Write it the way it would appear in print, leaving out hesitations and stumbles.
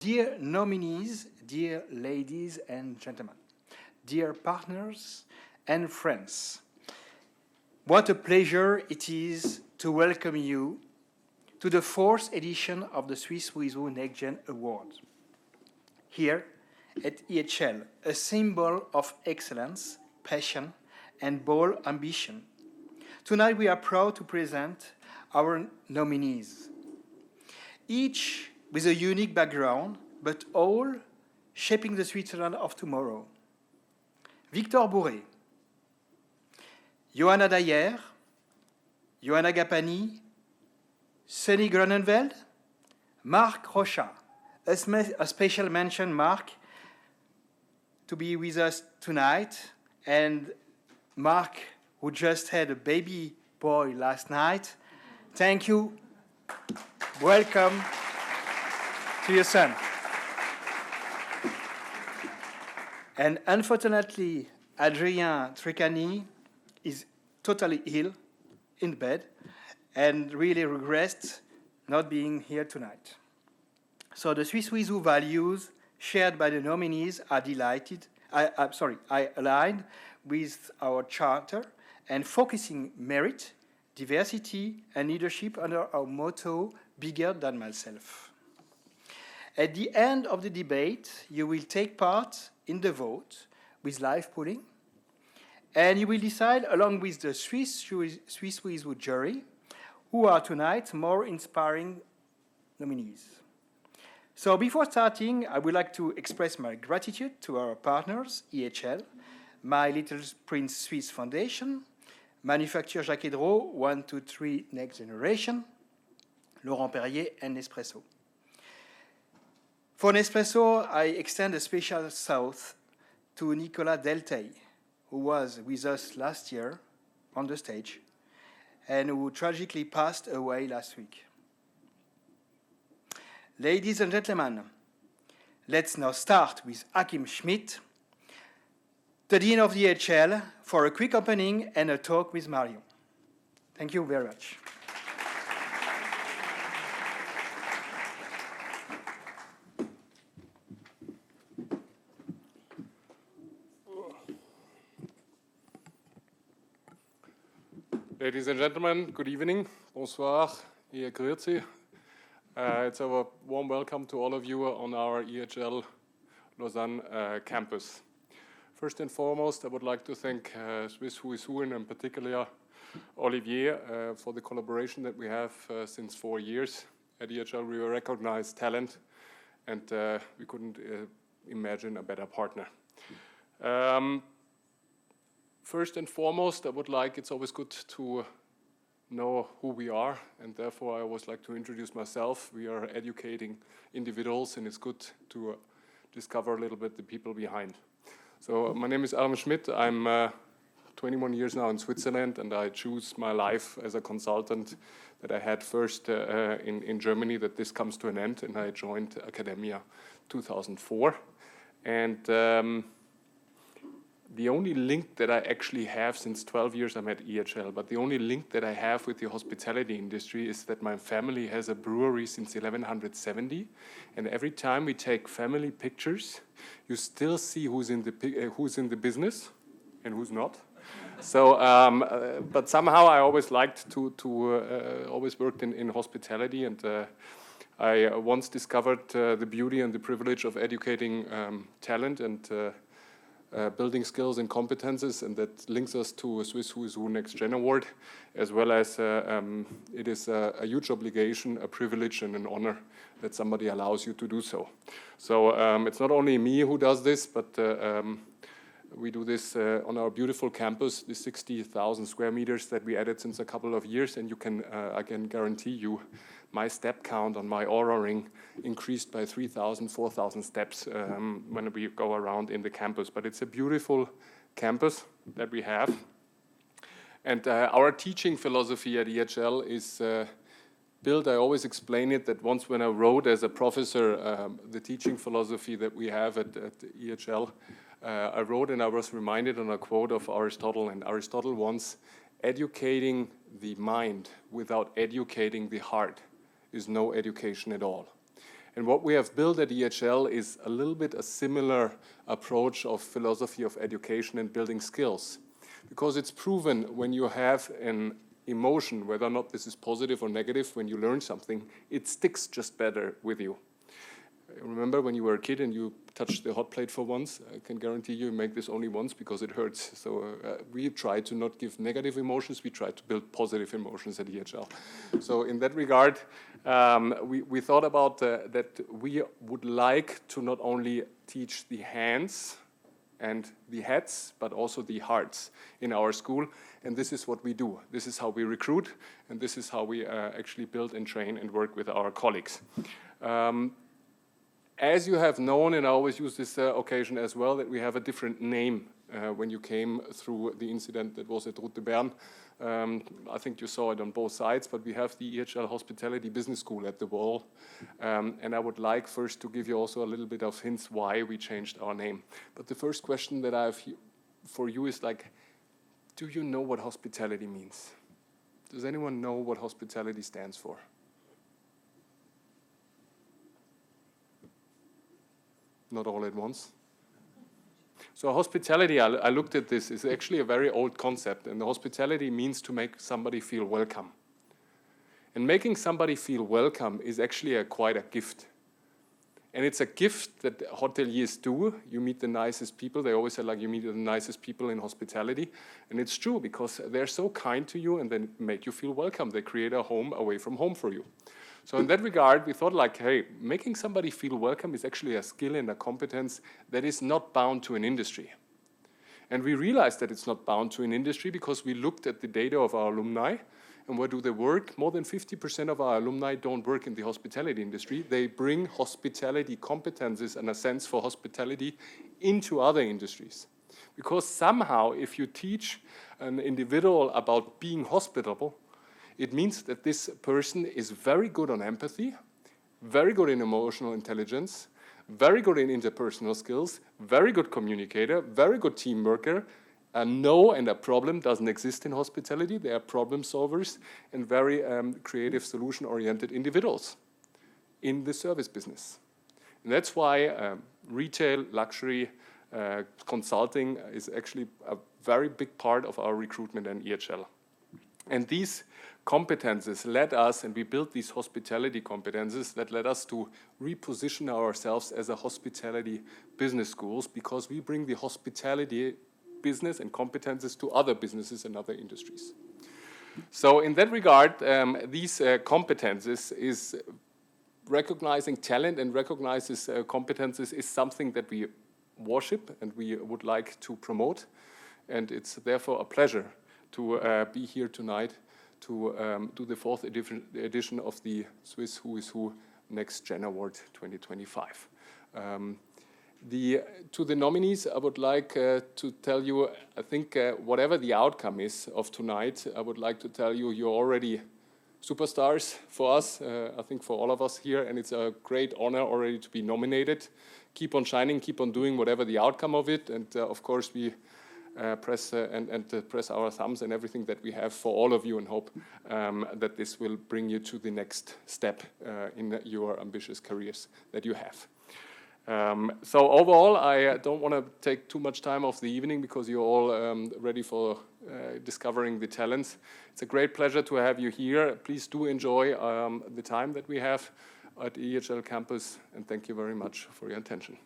Dear nominees, dear ladies and gentlemen, dear partners and friends, what a pleasure it is to welcome you to the 4th edition of the Swiss With Who NEXTGEN Award. Here at EHL, a symbol of excellence, passion, and bold ambition. Tonight we are proud to present our nominees, each with a unique background, but all shaping the Switzerland of tomorrow. Victor Bourré, Johanna Dayer, Johanna Gapani, Sunny Grunenveld, Marc Rocha. A special mention, Marc, to be with us tonight, and Marc, who just had a baby boy last night. Thank you. Welcome to your son. And unfortunately, Adrien Tricani is totally ill in bed and really regrets not being here tonight. So the Swiss With Who values shared by the nominees are aligned with our charter and focusing merit, diversity, and leadership under our motto, bigger than myself. At the end of the debate, you will take part in the vote with live polling, and you will decide along with the Swiss With Who jury who are tonight more inspiring nominees. So before starting, I would like to express my gratitude to our partners, EHL, My Little Prince Swiss Foundation, Manufacture Jacques Hédro, 123 Next Generation, Laurent Perrier, and Nespresso. For Nespresso, I extend a special shout to Nicolas Deltey, who was with us last year on the stage and who tragically passed away last week. Ladies and gentlemen, let's now start with Achim Schmitt, the Dean of the EHL, for a quick opening and a talk with Mario. Thank you very much. Ladies and gentlemen, good evening. Bonsoir et grüezi. It's a warm welcome to all of you on our EHL Lausanne campus. First and foremost, I would like to thank Swiss With Who and in particular Olivier for the collaboration that we have since 4 years. At EHL, we recognize talent, and we couldn't imagine a better partner. First and foremost, it's always good to know who we are, and therefore I always like to introduce myself. We are educating individuals, and it's good to discover a little bit the people behind. So my name is Achim Schmitt. I'm 21 years now in Switzerland, and I choose my life as a consultant that I had first in Germany, that this comes to an end, and I joined Academia 2004. And the only link that I actually have since 12 years, I'm at EHL, but the only link that I have with the hospitality industry is that my family has a brewery since 1170, and every time we take family pictures, you still see who's in the business and who's not. So, but somehow I always liked to always worked in hospitality, and I once discovered the beauty and the privilege of educating talent and building skills and competences, and that links us to a Swiss With Who NEXTGEN Award, as well as it is a huge obligation, a privilege, and an honor that somebody allows you to do so. So it's not only me who does this, but we do this on our beautiful campus, the 60,000 square meters that we added since a couple of years, and you can, I can guarantee you, my step count on my Aura Ring increased by 3,000, 4,000 steps when we go around in the campus. But it's a beautiful campus that we have. And our teaching philosophy at EHL is built, I always explain it, that once when I wrote as a professor the teaching philosophy that we have at EHL, I wrote and I was reminded on a quote of Aristotle, and Aristotle once, educating the mind without educating the heart is no education at all. And what we have built at EHL is a little bit a similar approach of philosophy of education and building skills. Because it's proven when you have an emotion, whether or not this is positive or negative, when you learn something, it sticks just better with you. Remember when you were a kid and you touched the hot plate for once? I can guarantee you make this only once because it hurts. So we try to not give negative emotions, we try to build positive emotions at EHL. So in that regard, we thought about that we would like to not only teach the hands and the heads, but also the hearts in our school. And this is what we do. This is how we recruit, and this is how we actually build and train and work with our colleagues. As you have known, and I always use this occasion as well, that we have a different name when you came through the incident that was at Route Bern. I think you saw it on both sides, but we have the EHL Hospitality Business School at the wall. And I would like first to give you also a little bit of hints why we changed our name. But the first question that I have for you is like, do you know what hospitality means? Does anyone know what hospitality stands for? Not all at once. So hospitality, I looked at this, is actually a very old concept, and the hospitality means to make somebody feel welcome. And making somebody feel welcome is actually quite a gift. And it's a gift that hoteliers do. You meet the nicest people. They always say, like, you meet the nicest people in hospitality. And it's true, because they're so kind to you and they make you feel welcome. They create a home away from home for you. So in that regard, we thought like, hey, making somebody feel welcome is actually a skill and a competence that is not bound to an industry. And we realized that it's not bound to an industry because we looked at the data of our alumni and where do they work. More than 50% of our alumni don't work in the hospitality industry. They bring hospitality competences and a sense for hospitality into other industries. Because somehow, if you teach an individual about being hospitable, it means that this person is very good on empathy, very good in emotional intelligence, very good in interpersonal skills, very good communicator, very good team worker. A no and a problem doesn't exist in hospitality. They are problem solvers and very creative solution-oriented individuals in the service business. And that's why retail, luxury, consulting is actually a very big part of our recruitment in EHL. And these competences led us, and we built these hospitality competences that led us to reposition ourselves as a hospitality business schools, because we bring the hospitality business and competences to other businesses and other industries. So in that regard, these competences is recognizing talent and recognizes competences is something that we worship and we would like to promote. And it's therefore a pleasure to be here tonight to do the 4th edition of the Swiss Who is Who NEXTGEN Award 2025. To the nominees, I would like to tell you, I think whatever the outcome is of tonight, I would like to tell you you're already superstars for us, I think for all of us here, and it's a great honor already to be nominated. Keep on shining, keep on doing whatever the outcome of it, and of course we press our thumbs and everything that we have for all of you, and hope that this will bring you to the next step in your ambitious careers that you have. So overall, I don't want to take too much time of the evening because you're all ready for discovering the talents. It's a great pleasure to have you here. Please do enjoy the time that we have at the EHL campus, and thank you very much for your attention.